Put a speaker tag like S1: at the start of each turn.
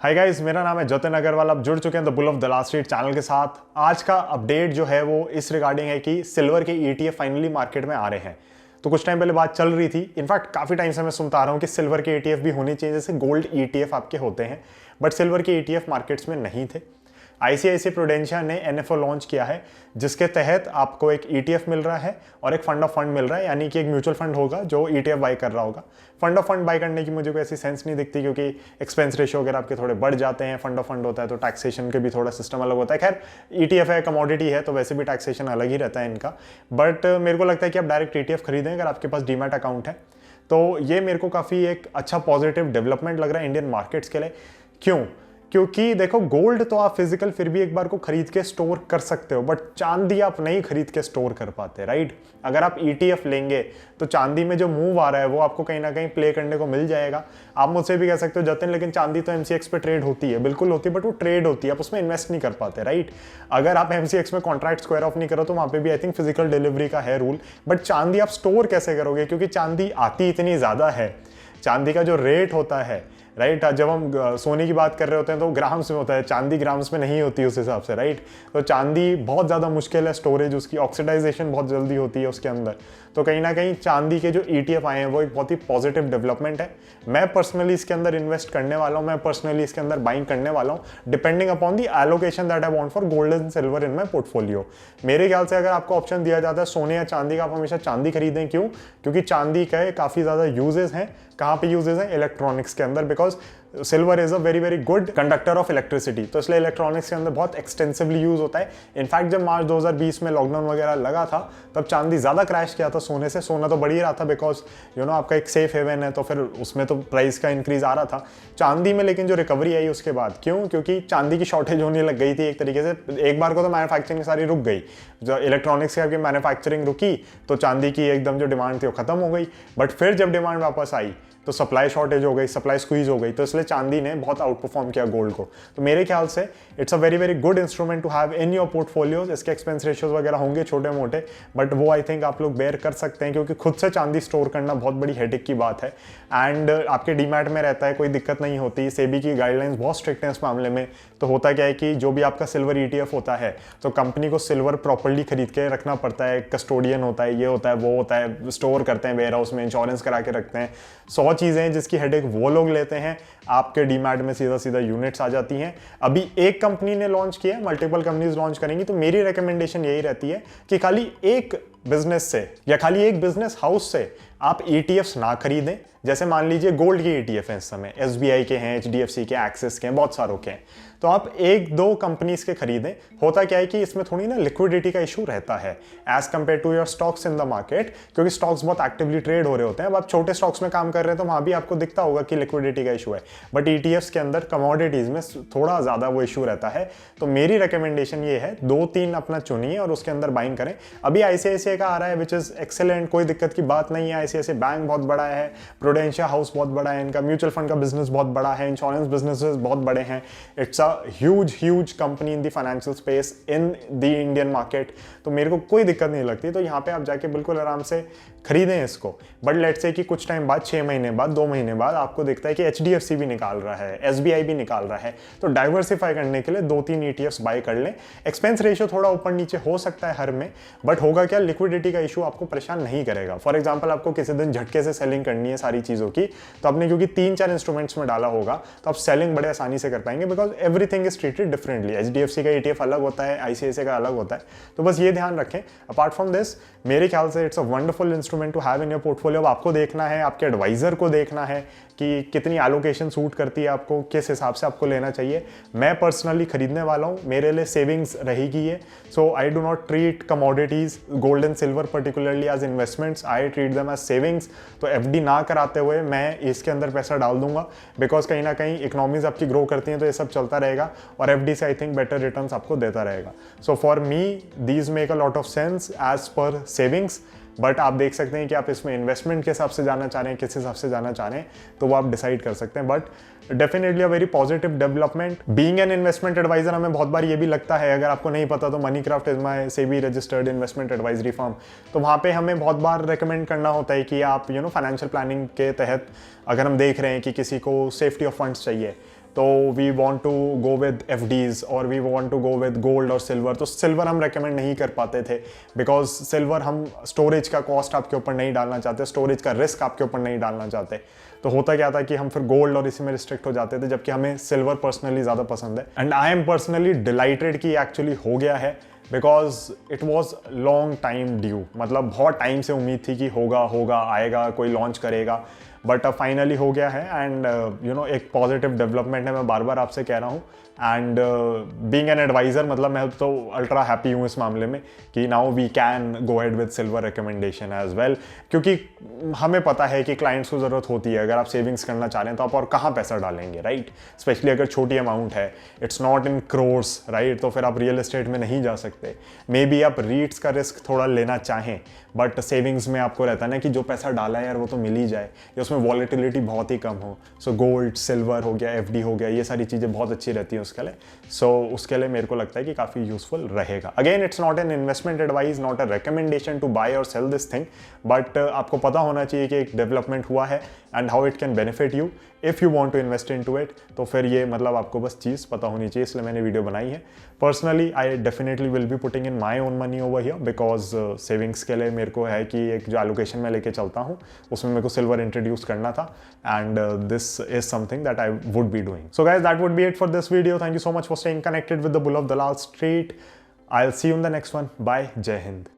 S1: Hi guys, मेरा नाम है जतिन अग्रवाल। आप जुड़ चुके हैं the bull of the last street channel के साथ। आज का अपडेट जो है वो इस रिगार्डिंग है कि सिल्वर के ईटीएफ फाइनली मार्केट में आ रहे हैं। तो कुछ टाइम पहले बात चल रही थी, इनफैक्ट काफी टाइम से मैं सुनता आ रहा हूं कि सिल्वर के ईटीएफ भी होने चाहिए, जैसे गोल्ड ईटीएफ आपके होते हैं, बट सिल्वर के ईटीएफ मार्केट्स में नहीं थे। आईसीआईसीआई प्रूडेंशिया ने एनएफओ लॉन्च किया है, जिसके तहत आपको एक ईटीएफ मिल रहा है और एक फंड ऑफ फंड मिल रहा है, यानी कि एक म्यूचुअल फंड होगा जो ईटीएफ बाय कर रहा होगा। फंड ऑफ फंड बाय करने की मुझे कोई ऐसी सेंस नहीं दिखती, क्योंकि एक्सपेंस रेशियो वगैरह आपके थोड़े बढ़ जाते हैं। फंड ऑफ फंड होता है तो टैक्सेशन के भी थोड़ा सिस्टम अलग होता है। खैर, ईटीएफ है, कमोडिटी है, तो वैसे भी टैक्सेशन अलग ही रहता है इनका। बट मेरे को लगता है कि आप डायरेक्ट ईटीएफ खरीदें अगर आपके पास डीमैट अकाउंट है। तो ये मेरे को काफ़ी एक अच्छा पॉजिटिव डेवलपमेंट लग रहा है इंडियन मार्केट्स के लिए। क्यों? क्योंकि देखो, गोल्ड तो आप फिजिकल फिर भी एक बार को खरीद के स्टोर कर सकते हो, बट चांदी आप नहीं खरीद के स्टोर कर पाते, राइट। अगर आप ईटीएफ लेंगे तो चांदी में जो मूव आ रहा है वो आपको कहीं ना कहीं प्ले करने को मिल जाएगा। आप मुझसे भी कह सकते हो जतिन, लेकिन चांदी तो एमसीएक्स पे ट्रेड होती है। बिल्कुल होती है, बट वो ट्रेड होती है, आप उसमें इन्वेस्ट नहीं कर पाते, राइट। अगर आप एमसीएक्स में कॉन्ट्रैक्ट स्क्वायर ऑफ नहीं करो तो वहां पे भी आई थिंक फिजिकल डिलीवरी का है रूल। बट चांदी आप स्टोर कैसे करोगे, क्योंकि चांदी आती इतनी ज्यादा है। चांदी का जो रेट होता है, राइट, जब हम सोने की बात कर रहे होते हैं तो ग्राम्स में होता है, चांदी ग्राम्स में नहीं होती उस हिसाब से, राइट। तो चांदी बहुत ज़्यादा मुश्किल है स्टोरेज, उसकी ऑक्सीडाइजेशन बहुत जल्दी होती है उसके अंदर। तो कहीं ना कहीं चांदी के जो ईटीएफ आए हैं वो एक बहुत ही पॉजिटिव डेवलपमेंट है। मैं पर्सनली इसके अंदर इन्वेस्ट करने वाला हूँ, मैं पर्सनली इसके अंदर बाइंग करने वाला हूँ, depending upon the allocation that I want for gold and silver in my portfolio. मेरे ख्याल से अगर आपको ऑप्शन दिया जाता है सोने या चांदी का, आप हमेशा चांदी खरीदें। क्यों? क्योंकि चांदी के काफ़ी ज़्यादा यूजेस हैं। कहाँ पे यूजेस हैं? इलेक्ट्रॉनिक्स के अंदर, because silver is a very very good conductor of electricity. तो इसलिए इलेक्ट्रॉनिक्स के अंदर बहुत एक्सटेंसिवली यूज होता है। इनफैक्ट जब मार्च 2020 में लॉकडाउन वगैरह लगा था तब चांदी ज़्यादा क्रैश किया था सोने से। सोना तो बढ़ ही रहा था, बिकॉज आपका एक सेफ हेवन है, तो फिर उसमें तो प्राइस का इंक्रीज आ रहा था। चांदी में लेकिन जो रिकवरी आई उसके बाद, क्यों? क्योंकि चांदी की शॉर्टेज होने लग गई थी एक तरीके से। एक बार को तो मैन्युफैक्चरिंग सारी रुक गई, जो इलेक्ट्रॉनिक्स की आपकी मैन्युफैक्चरिंग रुकी तो चांदी की एकदम जो डिमांड थी वो खत्म हो गई। बट फिर जब डिमांड वापस आई तो सप्लाई शॉर्टेज हो गई, सप्लाई स्क्वीज हो गई, तो इसलिए चांदी ने बहुत आउट परफॉर्म किया गोल्ड को। तो मेरे ख्याल से it's a very very good instrument to have in your portfolios. इसके एक्सपेंस रेशियोज वगैरह होंगे छोटे मोटे, बट वो आई थिंक आप लोग बेयर कर सकते हैं, क्योंकि खुद से चांदी स्टोर करना बहुत बड़ी हेडेक की बात है। एंड आपके डीमैट में रहता है, कोई दिक्कत नहीं होती। सेबी की गाइडलाइंस बहुत स्ट्रिक्ट हैं इस मामले में। तो होता क्या है कि जो भी आपका सिल्वर ईटीएफ होता है तो कंपनी को सिल्वर प्रॉपर्ली खरीद के रखना पड़ता है। कस्टोडियन होता है, ये होता है, वो होता है, स्टोर करते हैं वेयर हाउस में, इंश्योरेंस करा के रखते हैं। 100 चीज़ें हैं जिसकी हेडेक वो लोग लेते हैं। आपके डीमैट में सीधा सीधा यूनिट्स आ जाती हैं। अभी एक कंपनी ने लॉन्च किया, मल्टीपल कंपनीज लॉन्च करेंगी, तो मेरी रिकमेंडेशन यही रहती है कि खाली एक बिजनेस से या खाली एक बिजनेस हाउस से आप ईटीएफ्स ना खरीदें। जैसे मान लीजिए गोल्ड के ईटीएफ हैं इस समय, एसबीआई के हैं, एचडीएफसी के, एक्सिस के हैं, बहुत सारों के हैं। तो आप एक दो कंपनीज के खरीदें। होता क्या है कि इसमें थोड़ी ना लिक्विडिटी का इशू रहता है as compare to your stocks in the market, क्योंकि स्टॉक्स बहुत एक्टिवली ट्रेड हो रहे होते हैं। अब आप छोटे स्टॉक्स में काम कर रहे हैं तो वहां भी आपको दिखता होगा कि लिक्विडिटी का इशू है, बट ईटीएफ्स के अंदर कमोडिटीज में थोड़ा ज्यादा वो इशू रहता है। तो मेरी रिकमेंडेशन ये है, 2-3 अपना चुनिए और उसके अंदर बाइंग करें। अभी आईसीआईसीआई का आ रहा है विच इज एक्सेलेंट, कोई दिक्कत की बात नहीं है। आईसीआईसीआई बैंक बहुत बड़ा है, प्रूडेंशिया हाउस बहुत बड़ा है, इनका म्यूचुअल फंड का बिजनेस बहुत बड़ा है, इंश्योरेंस बिजनेसेस बहुत बड़े हैं। It's a huge company in the financial space in the Indian market. तो मेरे को कोई दिक्कत नहीं लगती। तो यहाँ पे आप जाके बिल्कुल आराम से खरीदें इसको। बट लेट्स से कि कुछ टाइम बाद, 6 महीने बाद, 2 महीने बाद आपको दिखता है कि एचडीएफसी भी निकाल रहा है, एसबीआई भी निकाल रहा है, तो डाइवर्सिफाई करने के लिए 2-3 ईटीएफ्स बाय कर लें। एक्सपेंस रेशियो थोड़ा ऊपर नीचे हो सकता है हर में, बट होगा क्या, लिक्विडिटी का इशू आपको परेशान नहीं करेगा। फॉर एग्जाम्पल, आपको किसी दिन झटके से सेलिंग करनी है सारी चीज़ों की, तो आपने क्योंकि 3-4 इंस्ट्रूमेंट्स में डाला होगा तो आप सेलिंग बड़े आसानी से कर पाएंगे, because everything is treated differently. HDFC का ईटीएफ अलग होता है, आईसीआईसीआई का अलग होता है। तो बस ये ध्यान रखें। अपार्ट फ्रॉम दिस, मेरे ख्याल से it's a wonderful instrument to have in your portfolio. अब आपको देखना है, आपके एडवाइजर को देखना है कि कितनी एलोकेशन सूट करती है आपको, किस हिसाब से आपको लेना चाहिए। मैं पर्सनली खरीदने वाला हूँ, मेरे लिए सेविंग्स रहेगी ये। So I do not treat commodities, gold and silver particularly as investments, I treat them as savings. तो एफडी ना कराते हुए मैं इसके अंदर पैसा डाल दूंगा, बिकॉज कहीं ना कहीं इकोनॉमीज आपकी ग्रो करती हैं तो ये सब चलता रहेगा, और एफडी से आई थिंक बेटर रिटर्न्स आपको देता रहेगा। So for me these make a lot of sense as per savings. But आप देख सकते हैं कि आप इसमें इन्वेस्टमेंट के हिसाब से जाना चाह रहे हैं, किस हिसाब से जाना चाह रहे हैं, तो वो आप डिसाइड कर सकते हैं। But definitely a very positive development. Being an investment advisor, हमें बहुत बार ये भी लगता है, अगर आपको नहीं पता तो Moneycraft is my SEBI registered investment advisory firm. तो वहाँ पे हमें बहुत बार रेकमेंड करना होता है कि आप फाइनेंशियल प्लानिंग के तहत अगर हम देख रहे हैं कि किसी को सेफ्टी ऑफ फंड्स चाहिए, तो we want to go with FDs और we want to go with gold और सिल्वर। तो सिल्वर हम रेकमेंड नहीं कर पाते थे बिकॉज सिल्वर हम स्टोरेज का कॉस्ट आपके ऊपर नहीं डालना चाहते, स्टोरेज का रिस्क आपके ऊपर नहीं डालना चाहते। तो होता क्या था कि हम फिर गोल्ड और इसी में रिस्ट्रिक्ट हो जाते थे, जबकि हमें सिल्वर पर्सनली ज़्यादा पसंद है। And I am personally dilated कि एक्चुअली हो गया है because it was long time due. मतलब बहुत टाइम से उम्मीद थी कि होगा होगा आएगा, कोई लॉन्च करेगा, बट अब फाइनली हो गया है। एंड यू नो एक पॉजिटिव डेवलपमेंट है, मैं बार बार आपसे कह रहा हूँ। एंड बीइंग एन एडवाइज़र, मतलब मैं तो अल्ट्रा हैप्पी हूँ इस मामले में कि now we can go ahead with silver recommendation as well, क्योंकि हमें पता है कि क्लाइंट्स को ज़रूरत होती है। अगर आप सेविंग्स करना चाह रहे हैं तो आप और कहाँ पैसा डालेंगे, राइट? स्पेशली अगर छोटी अमाउंट है, it's not in crores, right? तो फिर आप रियल एस्टेट में नहीं जा सकते। मे बी आप रीट्स का रिस्क थोड़ा लेना चाहें, बट सेविंग्स में आपको रहता है ना कि जो पैसा डाला है यार वो तो मिल ही जाए, या उसमें वॉलेटिलिटी बहुत ही कम हो। सो गोल्ड, सिल्वर हो गया, एफडी हो गया, ये सारी चीज़ें बहुत अच्छी रहती हैं उसके लिए। सो उसके लिए मेरे को लगता है कि काफ़ी यूजफुल रहेगा। Again it's not an investment advice, not a recommendation to buy or sell this thing, but आपको पता होना चाहिए कि एक डेवलपमेंट हुआ है and how it can benefit you if you want to invest into it. तो फिर ये मतलब आपको बस चीज़ पता होनी चाहिए, इसलिए मैंने वीडियो बनाई है। Personally I definitely will be putting in my own money over here because savings के लिए मेरे को है कि एक जो एलोकेशन में लेके चलता हूँ उसमें मेरे को सिल्वर इंट्रोड्यूस करना था, and this is something that I would be doing. So guys, that would be it for this video. Thank you so much for staying connected with the bull of Dalal Street. I will see you in the next one. Bye, जय हिंद।